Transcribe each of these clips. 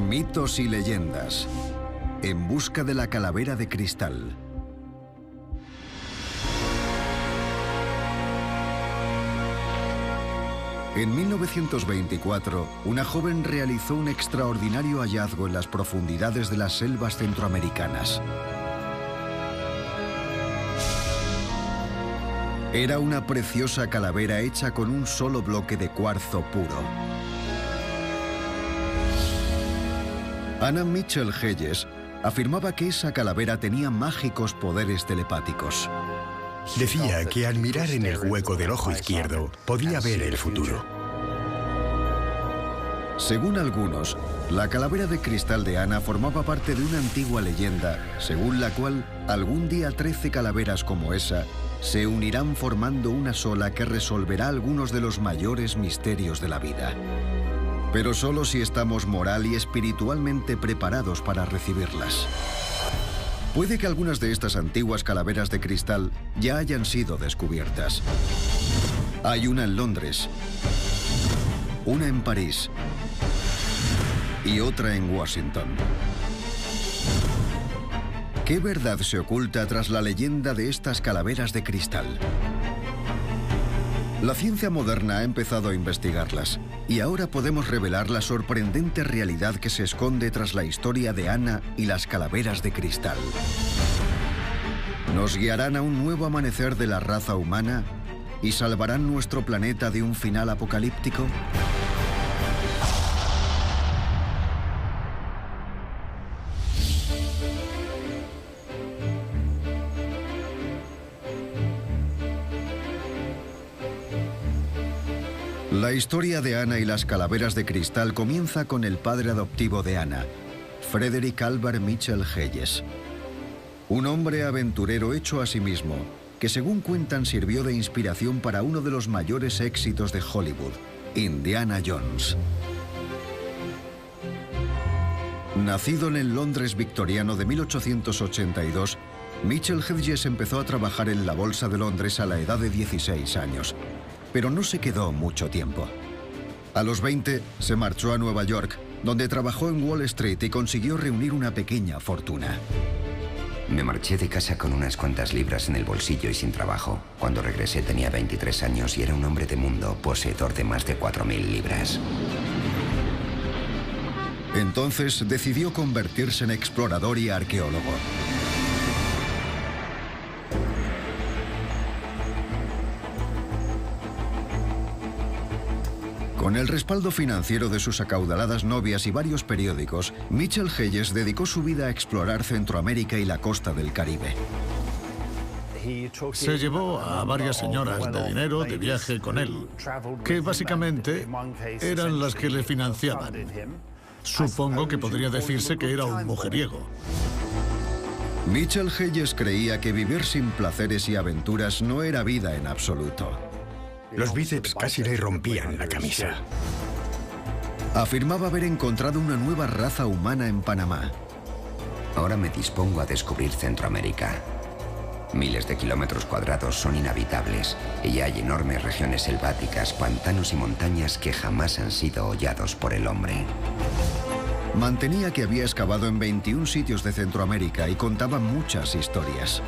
Mitos y leyendas. En busca de la calavera de cristal. En 1924, una joven realizó un extraordinario hallazgo en las profundidades de las selvas centroamericanas. Era una preciosa calavera hecha con un solo bloque de cuarzo puro. Anna Mitchell Hedges afirmaba que esa calavera tenía mágicos poderes telepáticos. Decía que al mirar en el hueco del ojo izquierdo podía ver el futuro. Según algunos, la calavera de cristal de Anna formaba parte de una antigua leyenda, según la cual algún día 13 calaveras como esa se unirán formando una sola que resolverá algunos de los mayores misterios de la vida. Pero solo si estamos moral y espiritualmente preparados para recibirlas. Puede que algunas de estas antiguas calaveras de cristal ya hayan sido descubiertas. Hay una en Londres, una en París y otra en Washington. ¿Qué verdad se oculta tras la leyenda de estas calaveras de cristal? La ciencia moderna ha empezado a investigarlas y ahora podemos revelar la sorprendente realidad que se esconde tras la historia de Anna y las calaveras de cristal. ¿Nos guiarán a un nuevo amanecer de la raza humana y salvarán nuestro planeta de un final apocalíptico? La historia de Anna y las calaveras de cristal comienza con el padre adoptivo de Anna, Frederick Albert Mitchell Hedges. Un hombre aventurero hecho a sí mismo, que según cuentan sirvió de inspiración para uno de los mayores éxitos de Hollywood, Indiana Jones. Nacido en el Londres victoriano de 1882, Mitchell Hedges empezó a trabajar en la Bolsa de Londres a la edad de 16 años. Pero no se quedó mucho tiempo. A los 20 se marchó a Nueva York, donde trabajó en Wall Street y consiguió reunir una pequeña fortuna. Me marché de casa con unas cuantas libras en el bolsillo y sin trabajo. Cuando regresé tenía 23 años y era un hombre de mundo, poseedor de más de 4.000 libras. Entonces decidió convertirse en explorador y arqueólogo. Con el respaldo financiero de sus acaudaladas novias y varios periódicos, Mitchell Hedges dedicó su vida a explorar Centroamérica y la costa del Caribe. Se llevó a varias señoras de dinero de viaje con él, que básicamente eran las que le financiaban. Supongo que podría decirse que era un mujeriego. Mitchell Hedges creía que vivir sin placeres y aventuras no era vida en absoluto. Los bíceps casi le rompían la camisa. Afirmaba haber encontrado una nueva raza humana en Panamá. Ahora me dispongo a descubrir Centroamérica. Miles de kilómetros cuadrados son inhabitables y hay enormes regiones selváticas, pantanos y montañas que jamás han sido hollados por el hombre. Mantenía que había excavado en 21 sitios de Centroamérica y contaba muchas historias.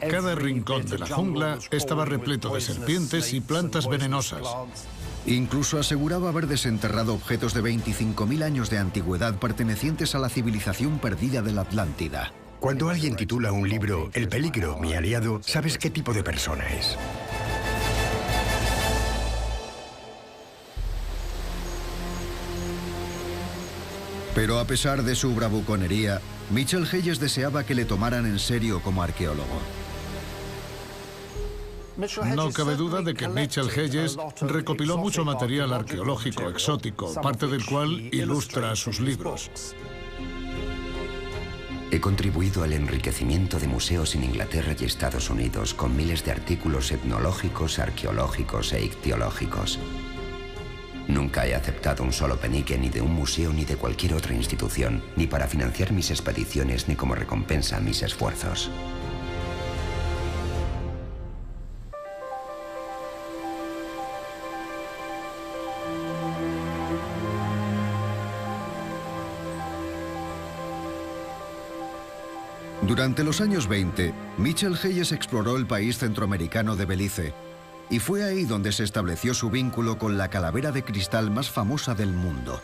Cada rincón de la jungla estaba repleto de serpientes y plantas venenosas. Incluso aseguraba haber desenterrado objetos de 25.000 años de antigüedad pertenecientes a la civilización perdida de la Atlántida. Cuando alguien titula un libro El peligro, mi aliado, sabes qué tipo de persona es. Pero a pesar de su bravuconería, Mitchell Hedges deseaba que le tomaran en serio como arqueólogo. No cabe duda de que Mitchell Hedges recopiló mucho material arqueológico exótico, parte del cual ilustra sus libros. He contribuido al enriquecimiento de museos en Inglaterra y Estados Unidos con miles de artículos etnológicos, arqueológicos e ictiológicos. Nunca he aceptado un solo penique ni de un museo ni de cualquier otra institución, ni para financiar mis expediciones ni como recompensa a mis esfuerzos. Durante los años 20, Michel Hayes exploró el país centroamericano de Belice, y fue ahí donde se estableció su vínculo con la calavera de cristal más famosa del mundo.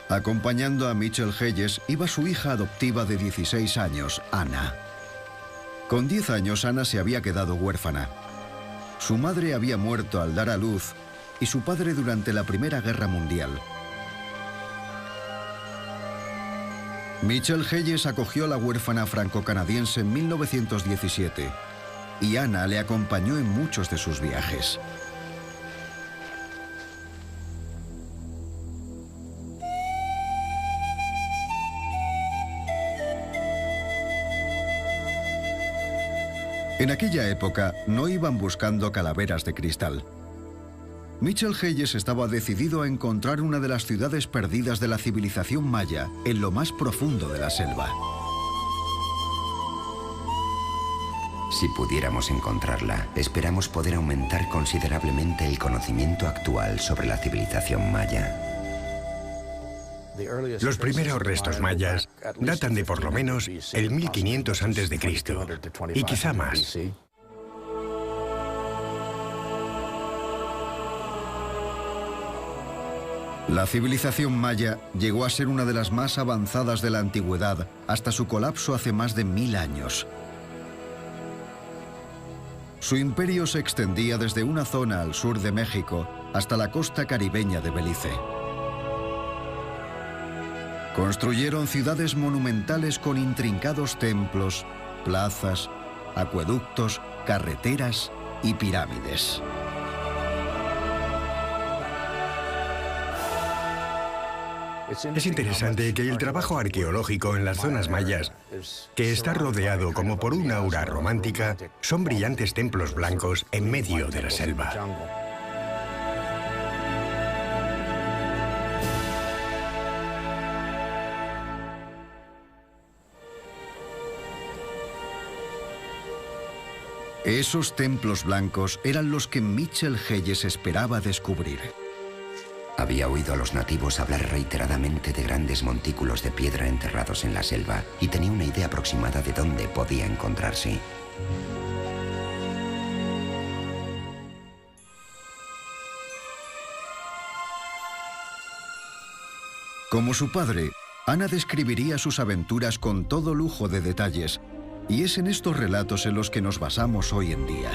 Acompañando a Michel Hayes iba su hija adoptiva de 16 años, Anna. Con 10 años, Anna se había quedado huérfana. Su madre había muerto al dar a luz y su padre durante la Primera Guerra Mundial. Michel Hayes acogió a la huérfana franco-canadiense en 1917 y Anna le acompañó en muchos de sus viajes. En aquella época no iban buscando calaveras de cristal. Michel Hayes estaba decidido a encontrar una de las ciudades perdidas de la civilización maya en lo más profundo de la selva. Si pudiéramos encontrarla, esperamos poder aumentar considerablemente el conocimiento actual sobre la civilización maya. Los primeros restos mayas datan de por lo menos el 1500 a.C. y quizá más. La civilización maya llegó a ser una de las más avanzadas de la antigüedad hasta su colapso hace más de 1000 años. Su imperio se extendía desde una zona al sur de México hasta la costa caribeña de Belice. Construyeron ciudades monumentales con intrincados templos, plazas, acueductos, carreteras y pirámides. Es interesante que el trabajo arqueológico en las zonas mayas, que está rodeado como por una aura romántica, son brillantes templos blancos en medio de la selva. Esos templos blancos eran los que Michel Hayes esperaba descubrir. Había oído a los nativos hablar reiteradamente de grandes montículos de piedra enterrados en la selva y tenía una idea aproximada de dónde podía encontrarse. Como su padre, Anna describiría sus aventuras con todo lujo de detalles, y es en estos relatos en los que nos basamos hoy en día.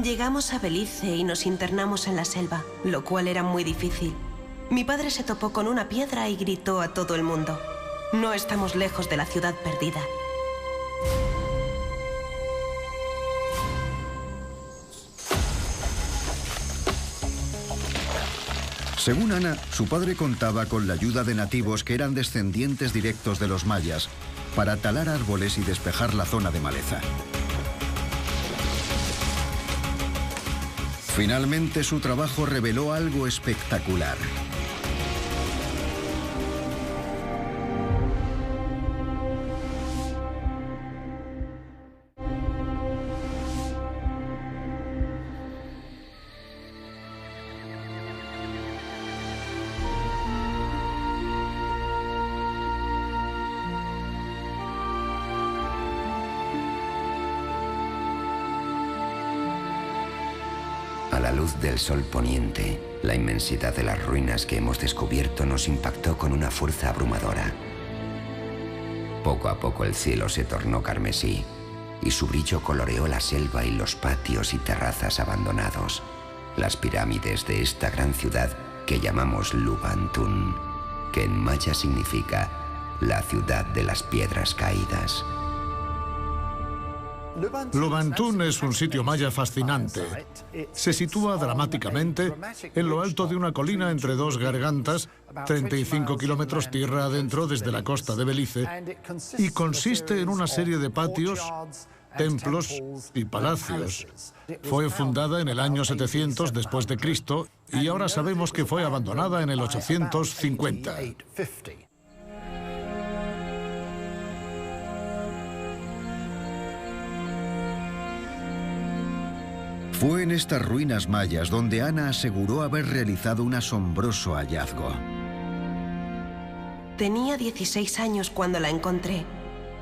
Llegamos a Belice y nos internamos en la selva, lo cual era muy difícil. Mi padre se topó con una piedra y gritó a todo el mundo: "No estamos lejos de la ciudad perdida". Según Anna, su padre contaba con la ayuda de nativos que eran descendientes directos de los mayas para talar árboles y despejar la zona de maleza. Finalmente, su trabajo reveló algo espectacular. A la luz del sol poniente, la inmensidad de las ruinas que hemos descubierto nos impactó con una fuerza abrumadora. Poco a poco el cielo se tornó carmesí y su brillo coloreó la selva y los patios y terrazas abandonados, las pirámides de esta gran ciudad que llamamos Lubantún, que en maya significa la ciudad de las piedras caídas. Lubantún es un sitio maya fascinante. Se sitúa dramáticamente en lo alto de una colina entre dos gargantas, 35 kilómetros tierra adentro desde la costa de Belice, y consiste en una serie de patios, templos y palacios. Fue fundada en el año 700 después de Cristo y ahora sabemos que fue abandonada en el 850. Fue en estas ruinas mayas donde Anna aseguró haber realizado un asombroso hallazgo. Tenía 16 años cuando la encontré.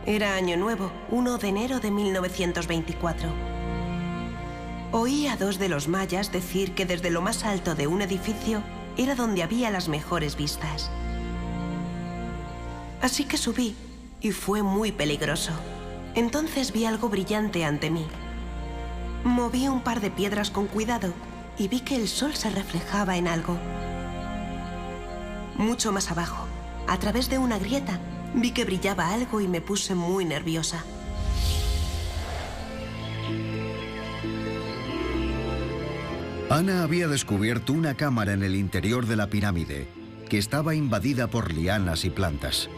Era Año Nuevo, 1 de enero de 1924. Oí a 2 de los mayas decir que desde lo más alto de un edificio era donde había las mejores vistas. Así que subí y fue muy peligroso. Entonces vi algo brillante ante mí. Moví un par de piedras con cuidado y vi que el sol se reflejaba en algo. Mucho más abajo, a través de una grieta, vi que brillaba algo y me puse muy nerviosa. Ana había descubierto una cámara en el interior de la pirámide que estaba invadida por lianas y plantas.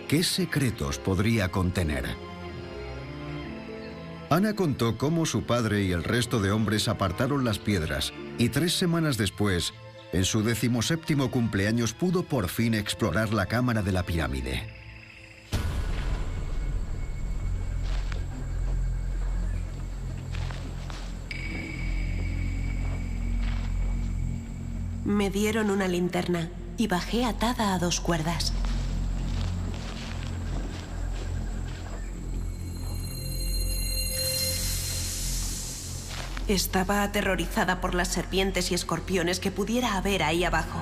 ¿Qué secretos podría contener? Ana contó cómo su padre y el resto de hombres apartaron las piedras y 3 semanas después, en su 17º cumpleaños, pudo por fin explorar la cámara de la pirámide. Me dieron una linterna y bajé atada a 2 cuerdas. Estaba aterrorizada por las serpientes y escorpiones que pudiera haber ahí abajo.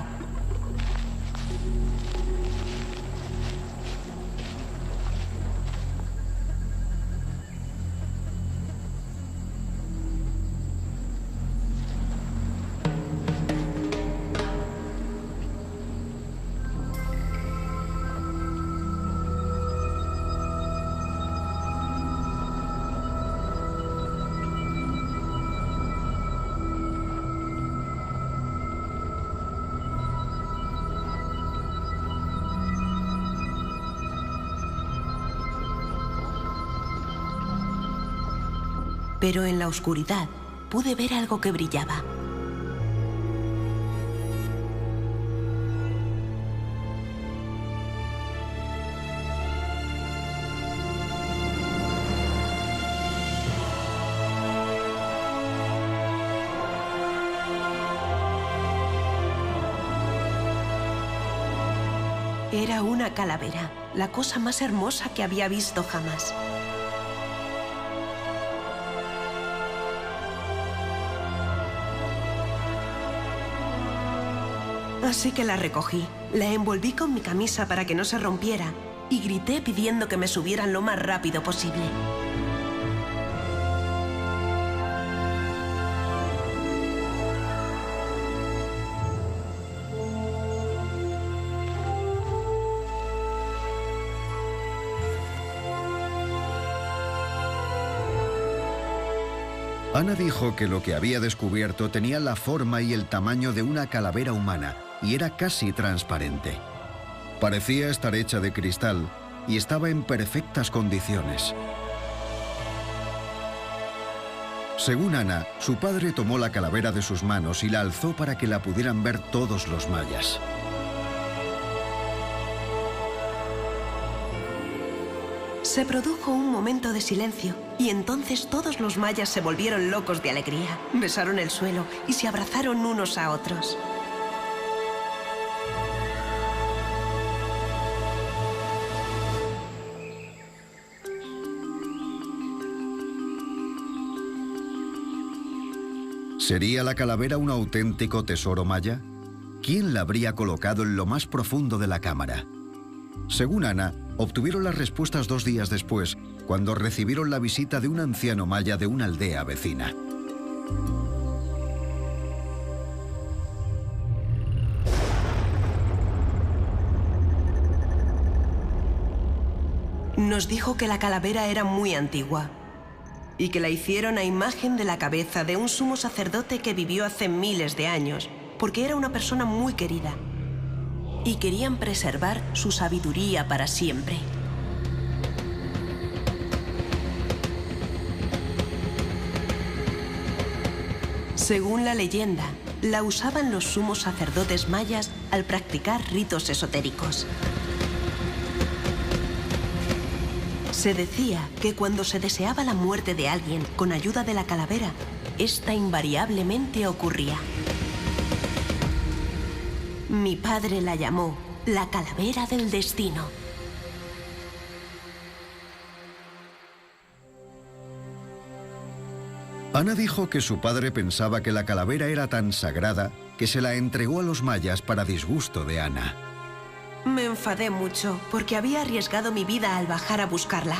Pero en la oscuridad pude ver algo que brillaba. Era una calavera, la cosa más hermosa que había visto jamás. Así que la recogí, la envolví con mi camisa para que no se rompiera y grité pidiendo que me subieran lo más rápido posible. Ana dijo que lo que había descubierto tenía la forma y el tamaño de una calavera humana y era casi transparente. Parecía estar hecha de cristal y estaba en perfectas condiciones. Según Ana, su padre tomó la calavera de sus manos y la alzó para que la pudieran ver todos los mayas. Se produjo un momento de silencio y entonces todos los mayas se volvieron locos de alegría, besaron el suelo y se abrazaron unos a otros. ¿Sería la calavera un auténtico tesoro maya? ¿Quién la habría colocado en lo más profundo de la cámara? Según Ana, obtuvieron las respuestas 2 días después, cuando recibieron la visita de un anciano maya de una aldea vecina. Nos dijo que la calavera era muy antigua y que la hicieron a imagen de la cabeza de un sumo sacerdote que vivió hace miles de años, porque era una persona muy querida y querían preservar su sabiduría para siempre. Según la leyenda, la usaban los sumos sacerdotes mayas al practicar ritos esotéricos. Se decía que cuando se deseaba la muerte de alguien con ayuda de la calavera, esta invariablemente ocurría. Mi padre la llamó la calavera del destino. Ana dijo que su padre pensaba que la calavera era tan sagrada que se la entregó a los mayas para disgusto de Ana. Me enfadé mucho porque había arriesgado mi vida al bajar a buscarla.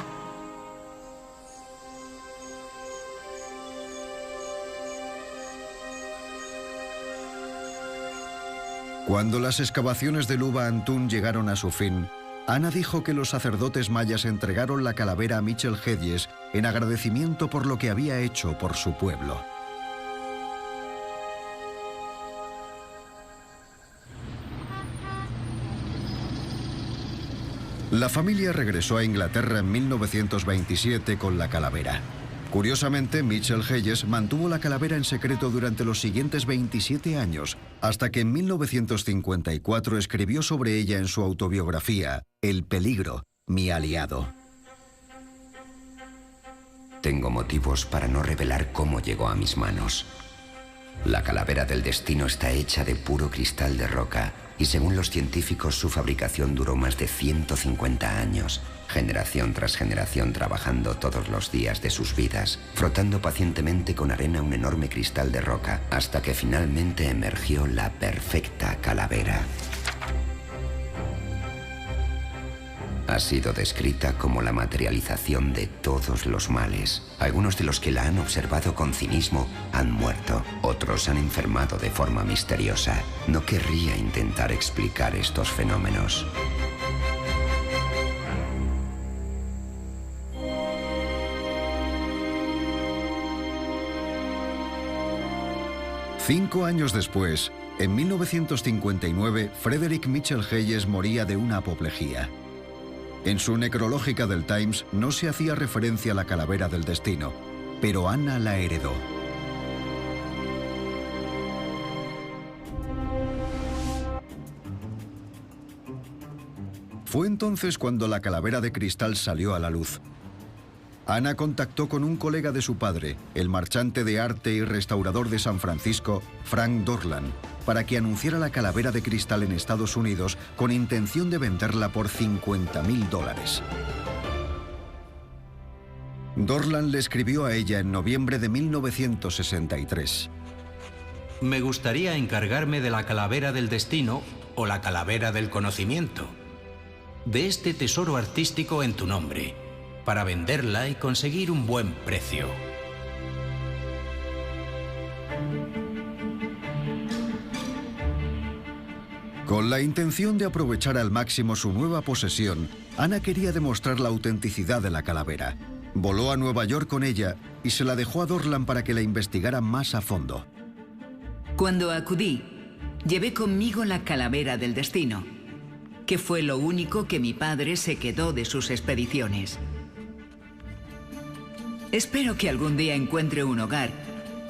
Cuando las excavaciones de Luba Antún llegaron a su fin, Ana dijo que los sacerdotes mayas entregaron la calavera a Mitchell Hedges en agradecimiento por lo que había hecho por su pueblo. La familia regresó a Inglaterra en 1927 con la calavera. Curiosamente, Mitchell Hedges mantuvo la calavera en secreto durante los siguientes 27 años, hasta que en 1954 escribió sobre ella en su autobiografía, El peligro, mi aliado. Tengo motivos para no revelar cómo llegó a mis manos. La calavera del destino está hecha de puro cristal de roca y según los científicos su fabricación duró más de 150 años, generación tras generación trabajando todos los días de sus vidas, frotando pacientemente con arena un enorme cristal de roca, hasta que finalmente emergió la perfecta calavera. Ha sido descrita como la materialización de todos los males. Algunos de los que la han observado con cinismo han muerto, otros han enfermado de forma misteriosa. No querría intentar explicar estos fenómenos. Cinco años después, en 1959, Frederick Mitchell Hedges moría de una apoplejía. En su necrológica del Times no se hacía referencia a la calavera del destino, pero Ana la heredó. Fue entonces cuando la calavera de cristal salió a la luz. Ana contactó con un colega de su padre, el marchante de arte y restaurador de San Francisco, Frank Dorland, para que anunciara la calavera de cristal en Estados Unidos con intención de venderla por $50.000. Dorland le escribió a ella en noviembre de 1963. Me gustaría encargarme de la calavera del destino o la calavera del conocimiento, de este tesoro artístico en tu nombre, para venderla y conseguir un buen precio. Con la intención de aprovechar al máximo su nueva posesión, Ana quería demostrar la autenticidad de la calavera. Voló a Nueva York con ella y se la dejó a Dorland para que la investigara más a fondo. Cuando acudí, llevé conmigo la calavera del destino, que fue lo único que mi padre se quedó de sus expediciones. Espero que algún día encuentre un hogar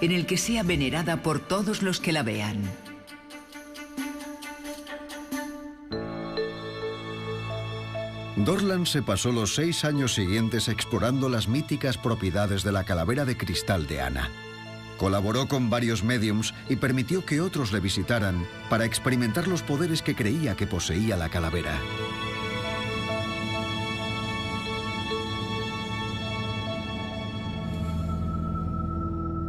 en el que sea venerada por todos los que la vean. Dorland se pasó los 6 años siguientes explorando las míticas propiedades de la calavera de cristal de Ana. Colaboró con varios médiums y permitió que otros le visitaran para experimentar los poderes que creía que poseía la calavera.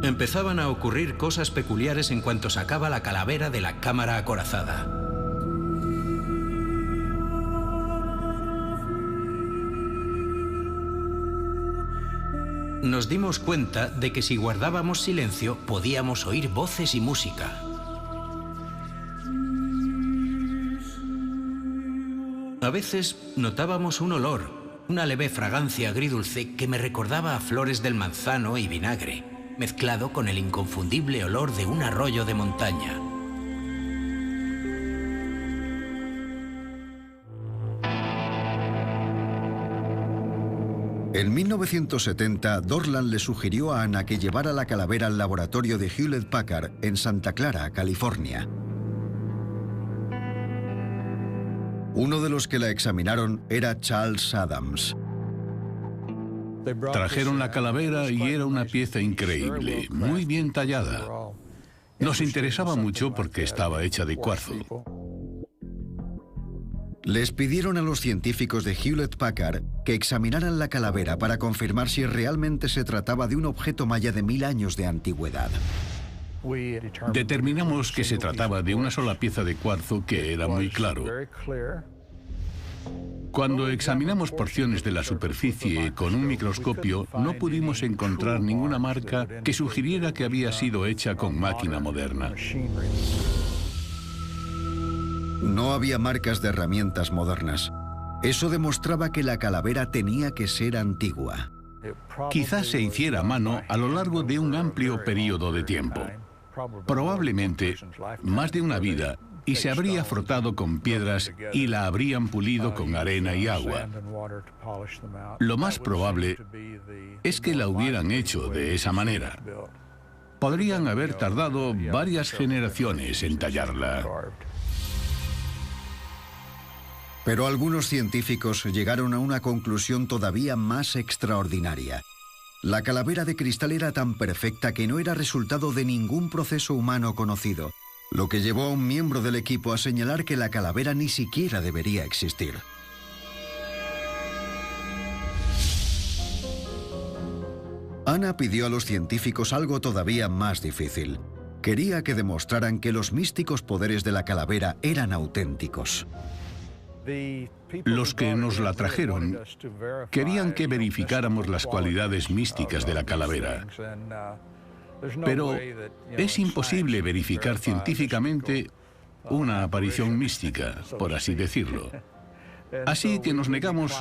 Empezaban a ocurrir cosas peculiares en cuanto sacaba la calavera de la cámara acorazada. Nos dimos cuenta de que si guardábamos silencio podíamos oír voces y música. A veces notábamos un olor, una leve fragancia agridulce que me recordaba a flores del manzano y vinagre, mezclado con el inconfundible olor de un arroyo de montaña. En 1970, Dorland le sugirió a Ana que llevara la calavera al laboratorio de Hewlett Packard en Santa Clara, California. Uno de los que la examinaron era Charles Adams. Trajeron la calavera y era una pieza increíble, muy bien tallada. Nos interesaba mucho porque estaba hecha de cuarzo. Les pidieron a los científicos de Hewlett-Packard que examinaran la calavera para confirmar si realmente se trataba de un objeto maya de 1000 años de antigüedad. Determinamos que se trataba de una sola pieza de cuarzo que era muy claro. Cuando examinamos porciones de la superficie con un microscopio, no pudimos encontrar ninguna marca que sugiriera que había sido hecha con máquina moderna. No había marcas de herramientas modernas. Eso demostraba que la calavera tenía que ser antigua. Quizás se hiciera a mano a lo largo de un amplio periodo de tiempo. Probablemente más de una vida, y se habría frotado con piedras y la habrían pulido con arena y agua. Lo más probable es que la hubieran hecho de esa manera. Podrían haber tardado varias generaciones en tallarla. Pero algunos científicos llegaron a una conclusión todavía más extraordinaria. La calavera de cristal era tan perfecta que no era resultado de ningún proceso humano conocido, lo que llevó a un miembro del equipo a señalar que la calavera ni siquiera debería existir. Anna pidió a los científicos algo todavía más difícil. Quería que demostraran que los místicos poderes de la calavera eran auténticos. Los que nos la trajeron querían que verificáramos las cualidades místicas de la calavera. Pero es imposible verificar científicamente una aparición mística, por así decirlo. Así que nos negamos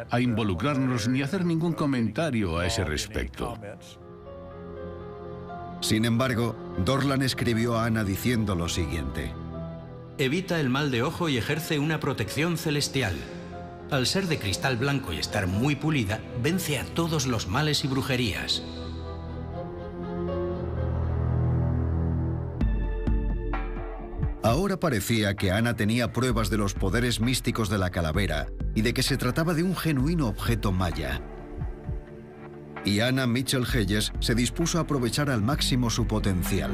a involucrarnos ni a hacer ningún comentario a ese respecto. Sin embargo, Dorlan escribió a Anna diciendo lo siguiente: evita el mal de ojo y ejerce una protección celestial. Al ser de cristal blanco y estar muy pulida, vence a todos los males y brujerías. Ahora parecía que Anna tenía pruebas de los poderes místicos de la calavera y de que se trataba de un genuino objeto maya. Y Anna Mitchell Hedges se dispuso a aprovechar al máximo su potencial.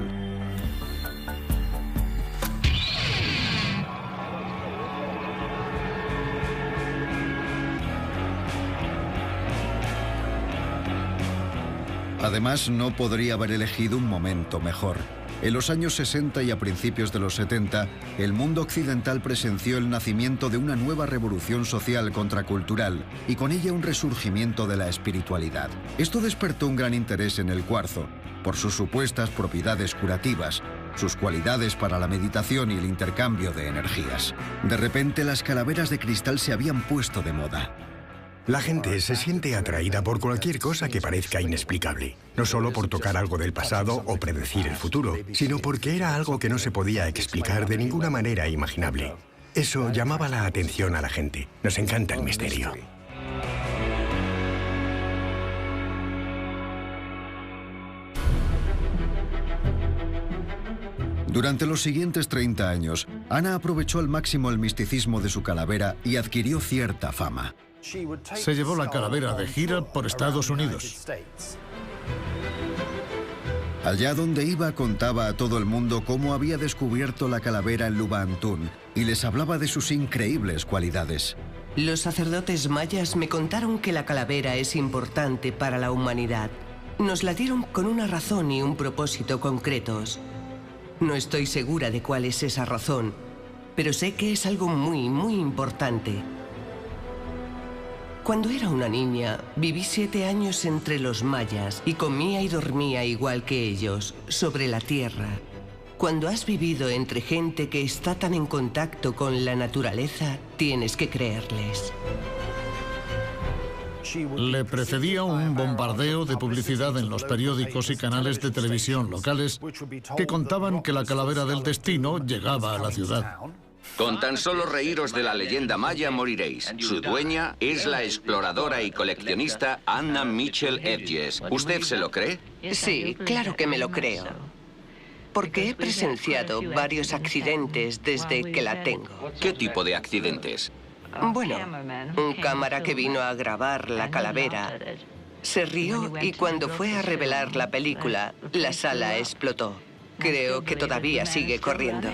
Además, no podría haber elegido un momento mejor. En los años 60 y a principios de los 70, el mundo occidental presenció el nacimiento de una nueva revolución social contracultural y con ella un resurgimiento de la espiritualidad. Esto despertó un gran interés en el cuarzo, por sus supuestas propiedades curativas, sus cualidades para la meditación y el intercambio de energías. De repente, las calaveras de cristal se habían puesto de moda. La gente se siente atraída por cualquier cosa que parezca inexplicable. No solo por tocar algo del pasado o predecir el futuro, sino porque era algo que no se podía explicar de ninguna manera imaginable. Eso llamaba la atención a la gente. Nos encanta el misterio. Durante los siguientes 30 años, Anna aprovechó al máximo el misticismo de su calavera y adquirió cierta fama. Se llevó la calavera de gira por Estados Unidos. Allá donde iba contaba a todo el mundo cómo había descubierto la calavera en Lubantún y les hablaba de sus increíbles cualidades. Los sacerdotes mayas me contaron que la calavera es importante para la humanidad. Nos la dieron con una razón y un propósito concretos. No estoy segura de cuál es esa razón, pero sé que es algo muy, muy importante. Cuando era una niña, viví 7 años entre los mayas y comía y dormía igual que ellos, sobre la tierra. Cuando has vivido entre gente que está tan en contacto con la naturaleza, tienes que creerles. Le precedía un bombardeo de publicidad en los periódicos y canales de televisión locales que contaban que la calavera del destino llegaba a la ciudad. Con tan solo reíros de la leyenda maya moriréis. Su dueña es la exploradora y coleccionista Anna Mitchell Hedges. ¿Usted se lo cree? Sí, claro que me lo creo. Porque he presenciado varios accidentes desde que la tengo. ¿Qué tipo de accidentes? Bueno, un cámara que vino a grabar la calavera se rió y cuando fue a revelar la película, la sala explotó. Creo que todavía sigue corriendo.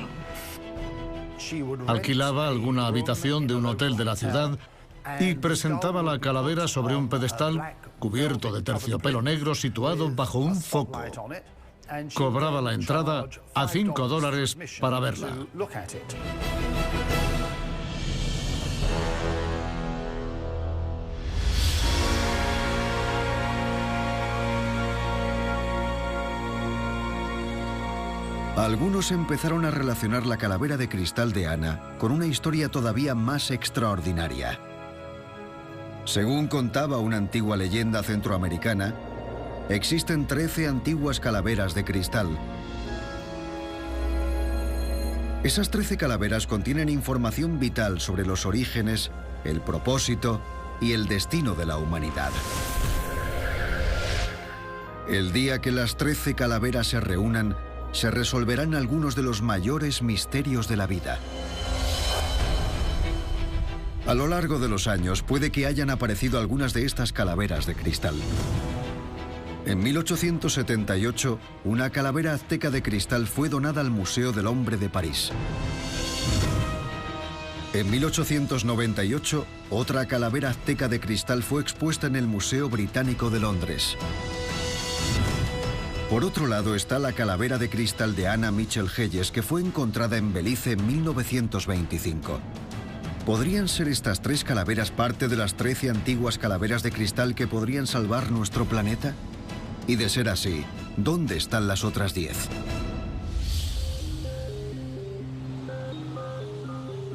Alquilaba alguna habitación de un hotel de la ciudad y presentaba la calavera sobre un pedestal cubierto de terciopelo negro situado bajo un foco. Cobraba la entrada a $5 para verla. Algunos empezaron a relacionar la calavera de cristal de Ana con una historia todavía más extraordinaria. Según contaba una antigua leyenda centroamericana, existen 13 antiguas calaveras de cristal. Esas 13 calaveras contienen información vital sobre los orígenes, el propósito y el destino de la humanidad. El día que las 13 calaveras se reúnan, se resolverán algunos de los mayores misterios de la vida. A lo largo de los años puede que hayan aparecido algunas de estas calaveras de cristal. En 1878, una calavera azteca de cristal fue donada al Museo del Hombre de París. En 1898, otra calavera azteca de cristal fue expuesta en el Museo Británico de Londres. Por otro lado está la calavera de cristal de Anna Mitchell Hedges, que fue encontrada en Belice en 1925. ¿Podrían ser estas 3 calaveras parte de las 13 antiguas calaveras de cristal que podrían salvar nuestro planeta? Y de ser así, ¿dónde están las otras 10?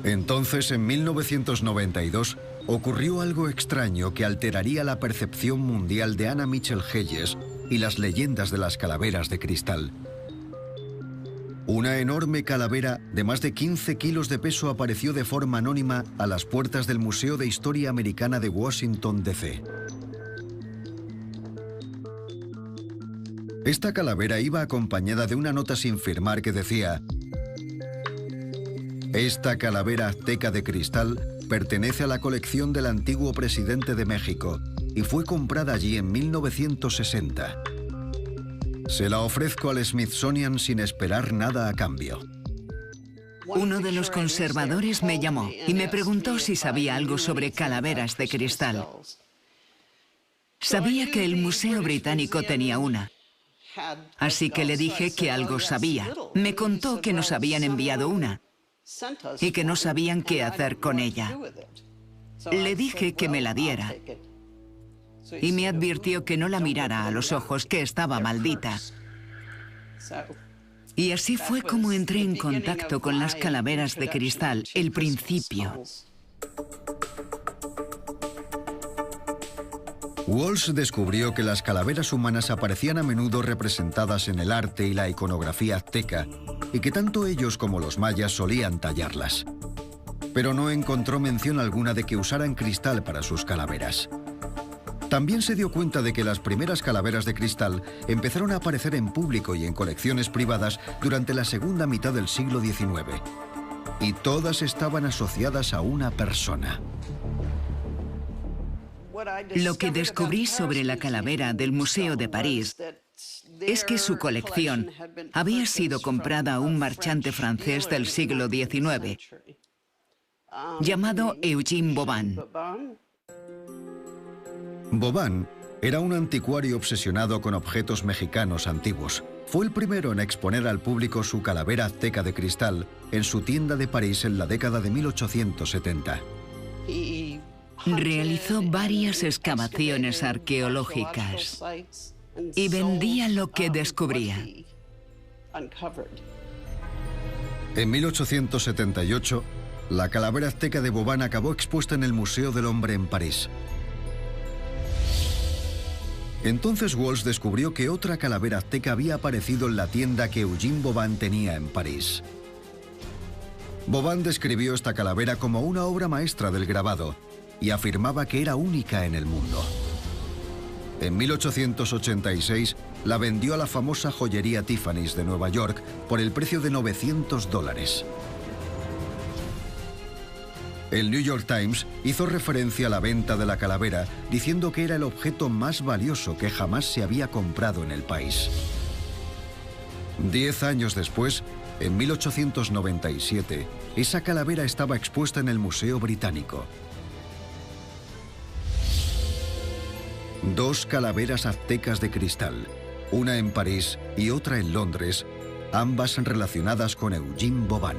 Entonces, en 1992, ocurrió algo extraño que alteraría la percepción mundial de Anna Mitchell Hedges y las leyendas de las calaveras de cristal. Una enorme calavera de más de 15 kilos de peso apareció de forma anónima a las puertas del Museo de Historia Americana de Washington, D.C. Esta calavera iba acompañada de una nota sin firmar que decía: "Esta calavera azteca de cristal pertenece a la colección del antiguo presidente de México y fue comprada allí en 1960. Se la ofrezco al Smithsonian sin esperar nada a cambio". Uno de los conservadores me llamó y me preguntó si sabía algo sobre calaveras de cristal. Sabía que el Museo Británico tenía una, así que le dije que algo sabía. Me contó que nos habían enviado una y que no sabían qué hacer con ella. Le dije que me la diera y me advirtió que no la mirara a los ojos, que estaba maldita. Y así fue como entré en contacto con las calaveras de cristal, el principio. Walsh descubrió que las calaveras humanas aparecían a menudo representadas en el arte y la iconografía azteca, y que tanto ellos como los mayas solían tallarlas. Pero no encontró mención alguna de que usaran cristal para sus calaveras. También se dio cuenta de que las primeras calaveras de cristal empezaron a aparecer en público y en colecciones privadas durante la segunda mitad del siglo XIX. Y todas estaban asociadas a una persona. Lo que descubrí sobre la calavera del Museo de París es que su colección había sido comprada a un marchante francés del siglo XIX, llamado Eugene Boban. Boban era un anticuario obsesionado con objetos mexicanos antiguos. Fue el primero en exponer al público su calavera azteca de cristal en su tienda de París en la década de 1870. Realizó varias excavaciones arqueológicas y vendía lo que descubría. En 1878, la calavera azteca de Boban acabó expuesta en el Museo del Hombre en París. Entonces Walsh descubrió que otra calavera azteca había aparecido en la tienda que Eugene Boban tenía en París. Boban describió esta calavera como una obra maestra del grabado y afirmaba que era única en el mundo. En 1886 la vendió a la famosa joyería Tiffany's de Nueva York por el precio de $900. El New York Times hizo referencia a la venta de la calavera, diciendo que era el objeto más valioso que jamás se había comprado en el país. 10 años después, en 1897, esa calavera estaba expuesta en el Museo Británico. 2 calaveras aztecas de cristal, una en París y otra en Londres, ambas relacionadas con Eugene Boban.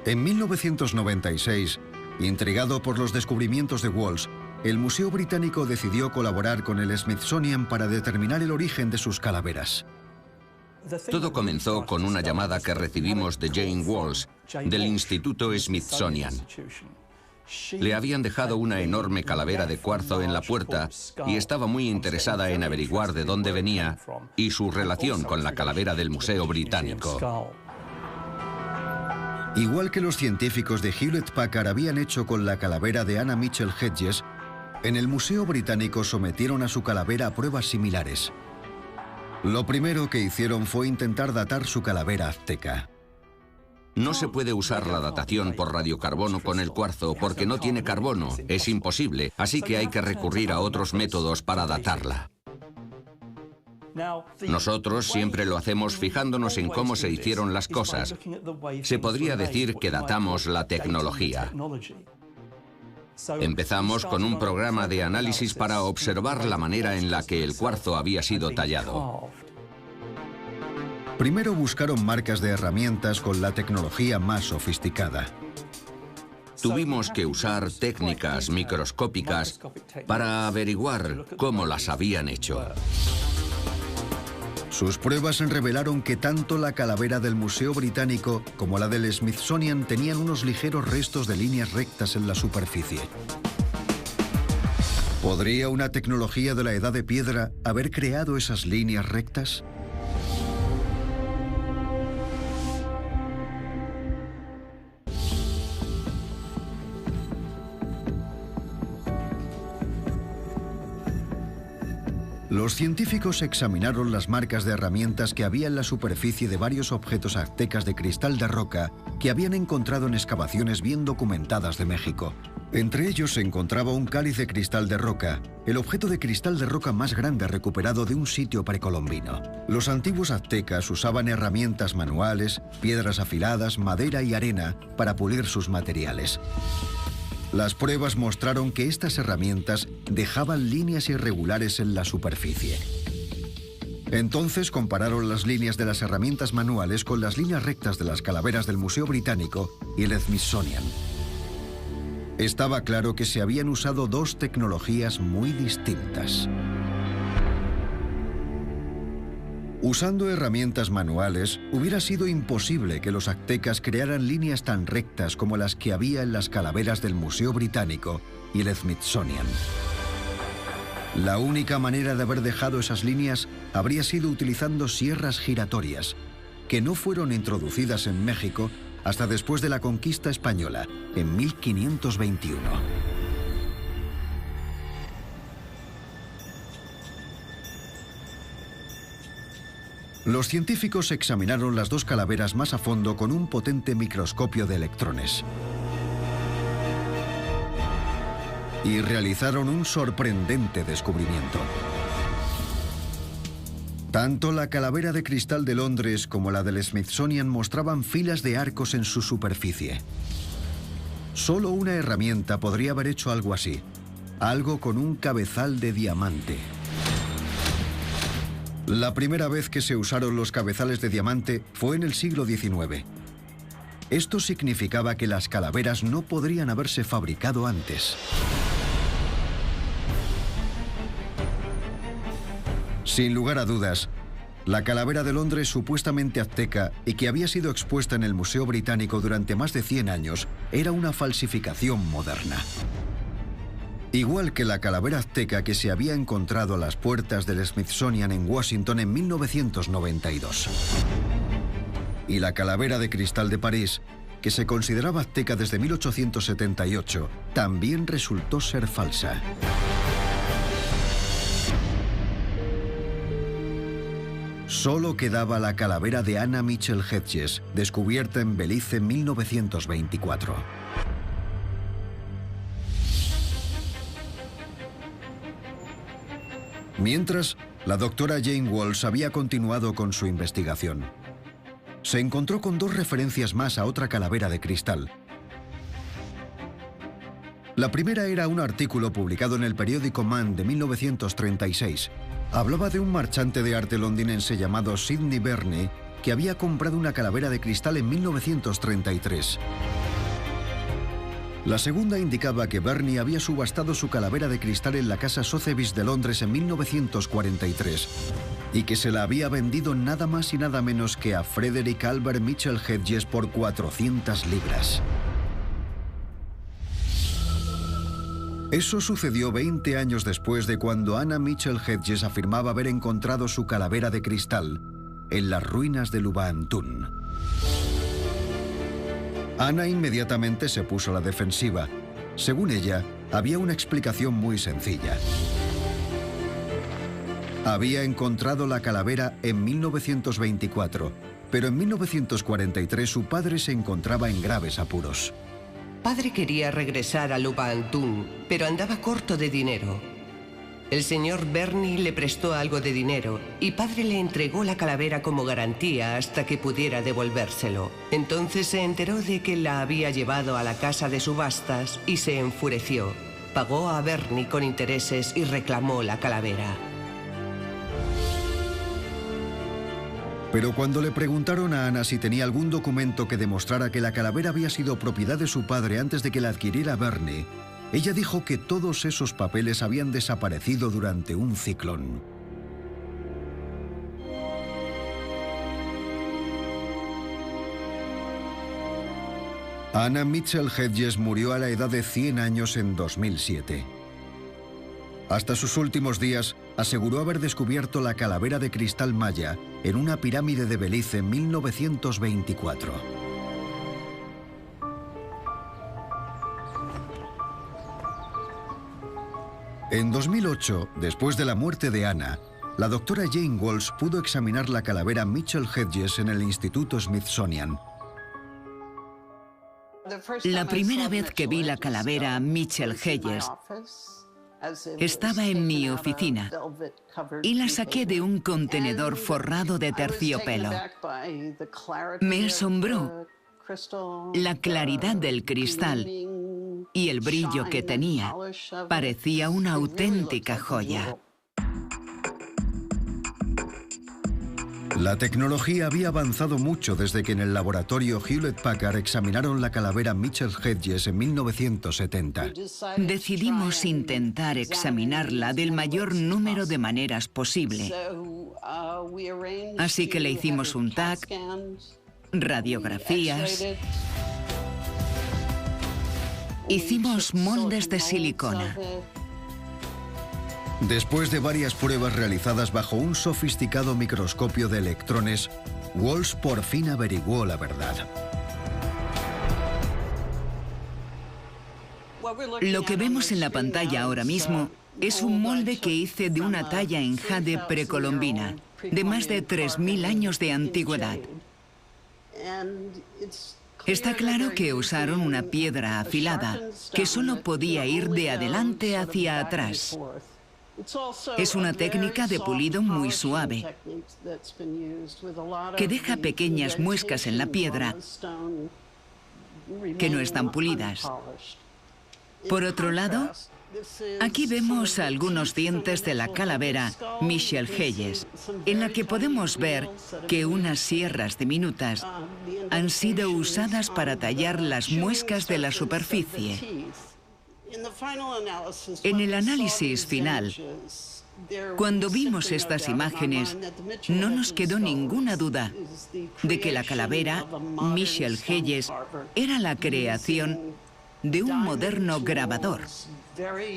En 1996, intrigado por los descubrimientos de Walsh, el Museo Británico decidió colaborar con el Smithsonian para determinar el origen de sus calaveras. Todo comenzó con una llamada que recibimos de Jane Walsh, del Instituto Smithsonian. Le habían dejado una enorme calavera de cuarzo en la puerta y estaba muy interesada en averiguar de dónde venía y su relación con la calavera del Museo Británico. Igual que los científicos de Hewlett Packard habían hecho con la calavera de Anna Mitchell Hedges, en el Museo Británico sometieron a su calavera a pruebas similares. Lo primero que hicieron fue intentar datar su calavera azteca. No se puede usar la datación por radiocarbono con el cuarzo porque no tiene carbono, es imposible, así que hay que recurrir a otros métodos para datarla. Nosotros siempre lo hacemos fijándonos en cómo se hicieron las cosas. Se podría decir que datamos la tecnología. Empezamos con un programa de análisis para observar la manera en la que el cuarzo había sido tallado. Primero buscaron marcas de herramientas con la tecnología más sofisticada. Tuvimos que usar técnicas microscópicas para averiguar cómo las habían hecho. Sus pruebas revelaron que tanto la calavera del Museo Británico como la del Smithsonian tenían unos ligeros restos de líneas rectas en la superficie. ¿Podría una tecnología de la Edad de Piedra haber creado esas líneas rectas? Los científicos examinaron las marcas de herramientas que había en la superficie de varios objetos aztecas de cristal de roca que habían encontrado en excavaciones bien documentadas de México. Entre ellos se encontraba un cáliz de cristal de roca, el objeto de cristal de roca más grande recuperado de un sitio precolombino. Los antiguos aztecas usaban herramientas manuales, piedras afiladas, madera y arena para pulir sus materiales. Las pruebas mostraron que estas herramientas dejaban líneas irregulares en la superficie. Entonces compararon las líneas de las herramientas manuales con las líneas rectas de las calaveras del Museo Británico y el Smithsonian. Estaba claro que se habían usado 2 tecnologías muy distintas. Usando herramientas manuales, hubiera sido imposible que los aztecas crearan líneas tan rectas como las que había en las calaveras del Museo Británico y el Smithsonian. La única manera de haber dejado esas líneas habría sido utilizando sierras giratorias, que no fueron introducidas en México hasta después de la conquista española, en 1521. Los científicos examinaron las 2 calaveras más a fondo con un potente microscopio de electrones. Y realizaron un sorprendente descubrimiento. Tanto la calavera de cristal de Londres como la del Smithsonian mostraban filas de arcos en su superficie. Solo una herramienta podría haber hecho algo así, algo con un cabezal de diamante. La primera vez que se usaron los cabezales de diamante fue en el siglo XIX. Esto significaba que las calaveras no podrían haberse fabricado antes. Sin lugar a dudas, la calavera de Londres supuestamente azteca y que había sido expuesta en el Museo Británico durante más de 100 años era una falsificación moderna. Igual que la calavera azteca que se había encontrado a las puertas del Smithsonian en Washington en 1992. Y la calavera de cristal de París, que se consideraba azteca desde 1878, también resultó ser falsa. Solo quedaba la calavera de Anna Mitchell Hedges, descubierta en Belice en 1924. Mientras, la doctora Jane Walsh había continuado con su investigación. Se encontró con 2 referencias más a otra calavera de cristal. La primera era un artículo publicado en el periódico Man de 1936. Hablaba de un marchante de arte londinense llamado Sidney Burney que había comprado una calavera de cristal en 1933. La segunda indicaba que Burney había subastado su calavera de cristal en la casa Sotheby's de Londres en 1943 y que se la había vendido nada más y nada menos que a Frederick Albert Mitchell Hedges por 400 libras. Eso sucedió 20 años después de cuando Anna Mitchell Hedges afirmaba haber encontrado su calavera de cristal en las ruinas de Lubantún. Anna inmediatamente se puso a la defensiva. Según ella, había una explicación muy sencilla. Había encontrado la calavera en 1924, pero en 1943 su padre se encontraba en graves apuros. Padre quería regresar a Lubantún, pero andaba corto de dinero. El señor Burney le prestó algo de dinero y padre le entregó la calavera como garantía hasta que pudiera devolvérselo. Entonces se enteró de que la había llevado a la casa de subastas y se enfureció. Pagó a Burney con intereses y reclamó la calavera. Pero cuando le preguntaron a Anna si tenía algún documento que demostrara que la calavera había sido propiedad de su padre antes de que la adquiriera Burney, ella dijo que todos esos papeles habían desaparecido durante un ciclón. Anna Mitchell Hedges murió a la edad de 100 años en 2007. Hasta sus últimos días, aseguró haber descubierto la calavera de cristal maya en una pirámide de Belice en 1924. En 2008, después de la muerte de Anna, la doctora Jane Walsh pudo examinar la calavera Mitchell Hedges en el Instituto Smithsonian. La primera vez que vi la calavera Mitchell Hedges, estaba en mi oficina y la saqué de un contenedor forrado de terciopelo. Me asombró la claridad del cristal y el brillo que tenía. Parecía una auténtica joya. La tecnología había avanzado mucho desde que en el laboratorio Hewlett-Packard examinaron la calavera Mitchell Hedges en 1970. Decidimos intentar examinarla del mayor número de maneras posible. Así que le hicimos un TAC, radiografías, hicimos moldes de silicona. Después de varias pruebas realizadas bajo un sofisticado microscopio de electrones, Walsh por fin averiguó la verdad. Lo que vemos en la pantalla ahora mismo es un molde que hice de una talla en jade precolombina, de más de 3000 años de antigüedad. Está claro que usaron una piedra afilada, que solo podía ir de adelante hacia atrás. Es una técnica de pulido muy suave, que deja pequeñas muescas en la piedra que no están pulidas. Por otro lado, aquí vemos algunos dientes de la calavera Mitchell Hedges, en la que podemos ver que unas sierras diminutas han sido usadas para tallar las muescas de la superficie. En el análisis final, cuando vimos estas imágenes, no nos quedó ninguna duda de que la calavera Mitchell Hedges era la creación de un moderno grabador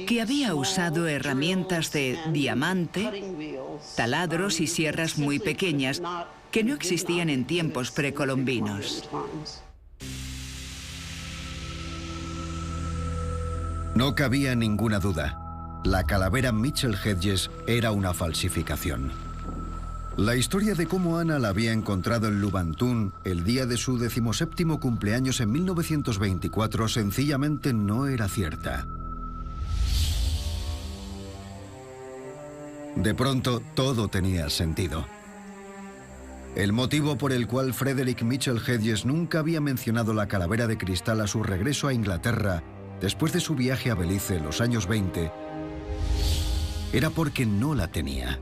que había usado herramientas de diamante, taladros y sierras muy pequeñas que no existían en tiempos precolombinos. No cabía ninguna duda. La calavera Mitchell Hedges era una falsificación. La historia de cómo Anna la había encontrado en Lubantún el día de su 17º cumpleaños en 1924 sencillamente no era cierta. De pronto, todo tenía sentido. El motivo por el cual Frederick Mitchell Hedges nunca había mencionado la calavera de cristal a su regreso a Inglaterra después de su viaje a Belice en los años 20 era porque no la tenía.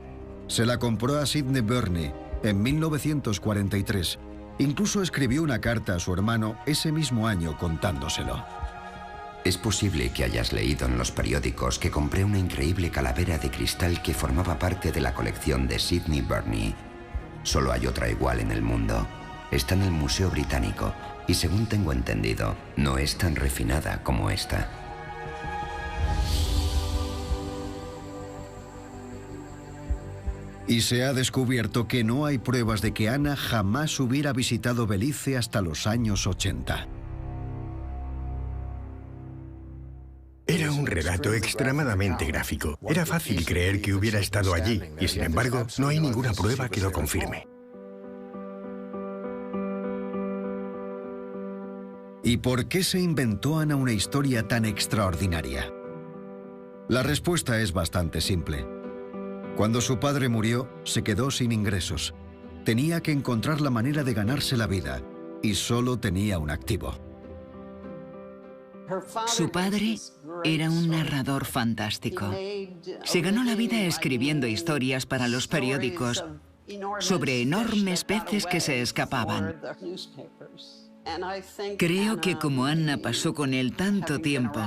Se la compró a Sidney Burney en 1943. Incluso escribió una carta a su hermano ese mismo año contándoselo. Es posible que hayas leído en los periódicos que compré una increíble calavera de cristal que formaba parte de la colección de Sidney Burney. Solo hay otra igual en el mundo. Está en el Museo Británico y, según tengo entendido, no es tan refinada como esta. Y se ha descubierto que no hay pruebas de que Anna jamás hubiera visitado Belice hasta los años 80. Era un relato extremadamente gráfico. Era fácil creer que hubiera estado allí, y sin embargo, no hay ninguna prueba que lo confirme. ¿Y por qué se inventó Anna una historia tan extraordinaria? La respuesta es bastante simple. Cuando su padre murió, se quedó sin ingresos. Tenía que encontrar la manera de ganarse la vida, y solo tenía un activo. Su padre era un narrador fantástico. Se ganó la vida escribiendo historias para los periódicos sobre enormes peces que se escapaban. Creo que como Anna pasó con él tanto tiempo,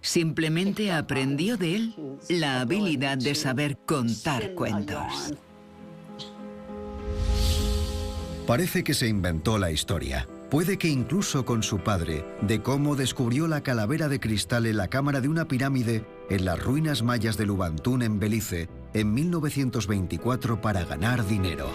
simplemente aprendió de él la habilidad de saber contar cuentos. Parece que se inventó la historia. Puede que incluso con su padre, de cómo descubrió la calavera de cristal en la cámara de una pirámide en las ruinas mayas de Lubantún en Belice en 1924 para ganar dinero.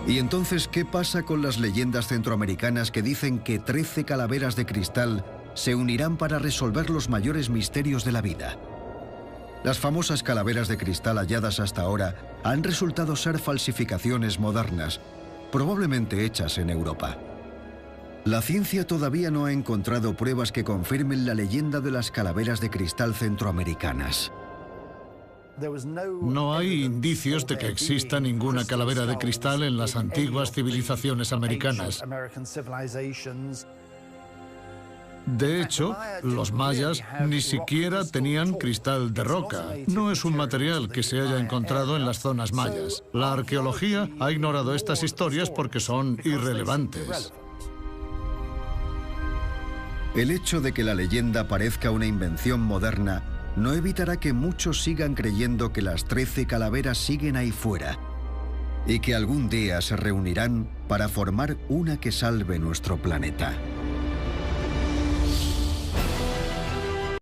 ¿Y entonces qué pasa con las leyendas centroamericanas que dicen que 13 calaveras de cristal se unirán para resolver los mayores misterios de la vida? Las famosas calaveras de cristal halladas hasta ahora han resultado ser falsificaciones modernas, probablemente hechas en Europa. La ciencia todavía no ha encontrado pruebas que confirmen la leyenda de las calaveras de cristal centroamericanas. No hay indicios de que exista ninguna calavera de cristal en las antiguas civilizaciones americanas. De hecho, los mayas ni siquiera tenían cristal de roca. No es un material que se haya encontrado en las zonas mayas. La arqueología ha ignorado estas historias porque son irrelevantes. El hecho de que la leyenda parezca una invención moderna no evitará que muchos sigan creyendo que las 13 calaveras siguen ahí fuera y que algún día se reunirán para formar una que salve nuestro planeta.